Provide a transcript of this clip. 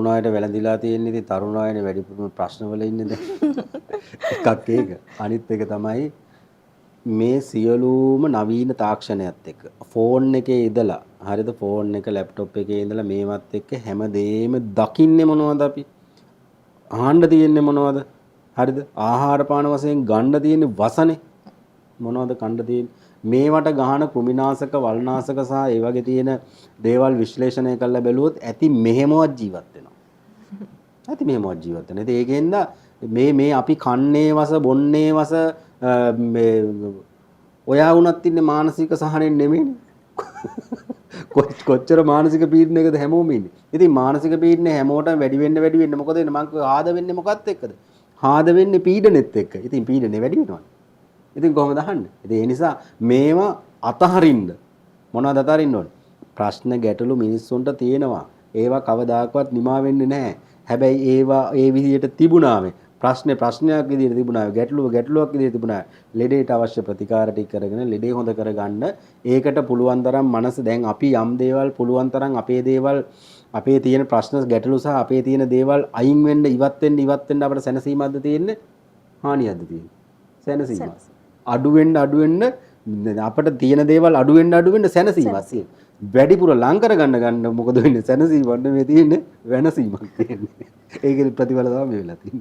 තරුණ අයට වැළඳිලා තියෙන්නේ. ඉතින් තරුණ අයනේ වැඩිපුරම ප්‍රශ්න වල ඉන්නේ දැන්. එකක් ඒක. අනිත් එක තමයි මේ සියලුම නවීන තාක්ෂණයත් එක්ක ෆෝන් එකේ ඉඳලා හරිද ෆෝන් එක ලැප්ටොප් එකේ ඉඳලා මේවත් එක්ක හැමදේම දකින්නේ මොනවද අපි අහන්න තියෙන්නේ මොනවද හරිද ආහාර පාන වශයෙන් ගන්න තියෙන්නේ වසනේ මොනවද කන්න තියෙන්නේ මේවට ගහන කෘමිනාශක වල්නාශක සහ ඒ වගේ තියෙන දේවල් විශ්ලේෂණය කරලා බැලුවොත් ඇති මෙහෙමවත් ජීවත් වෙනවා ඇති මෙහෙමවත් ජීවත් වෙනවා ඉතින් ඒකෙන්ද මේ අපි කන්නේ වස බොන්නේ වස මේ ඔයා වුණත් ඉන්නේ මානසික සහනෙන් නෙමෙයිනේ. කොච්චර මානසික පීඩනයකද හැමෝම ඉන්නේ. ඉතින් මානසික පීඩනය හැමෝටම වැඩි වෙන්න මොකද වෙන්නේ මං කිව්වා ආද වෙන්නේ මොකක්ද එක්කද? ආද වෙන්නේ පීඩනෙත් එක්ක. ඉතින් පීඩනේ වැඩි වෙනවා. ඉතින් කොහොමද අහන්නේ? ඉතින් ඒ නිසා මේවා අතහරින්න මොනවද අතහරින්න ඕනේ? ප්‍රශ්න ගැටලු මිනිස්සුන්ට තියෙනවා. ඒවා කවදාකවත් නිමා වෙන්නේ නැහැ. හැබැයි ඒවා ඒ විදිහට තිබුණාමේ ප්‍රශ්නයක් විදිහට තිබුණා ගැටලුවක් විදිහට තිබුණා ලෙඩේට අවශ්‍ය ප්‍රතිකාර ටික කරගෙන ලෙඩේ හොඳ කරගන්න ඒකට පුළුවන් තරම් මනස දැන් අපි යම් දේවල් පුළුවන් තරම් අපේ දේවල් අපේ තියෙන ප්‍රශ්න ගැටලු සහ අපේ තියෙන දේවල් අයින් වෙන්න ඉවත් වෙන්න අපිට සැනසීමක්ද තියෙන්නේ හානියක්ද තියෙන්නේ සැනසීමක් අඩු වෙන්න අපිට තියෙන දේවල් අඩු වෙන්න සැනසීමක් තියෙන්නේ වැඩිපුර ලං කරගන්න මොකද වෙන්නේ සැනසීමක් නෙමෙයි තියෙන්නේ වෙනසීමක් තියෙන්නේ ඒකේ ප්‍රතිඵල තමයි මේ වෙලා තියෙන්නේ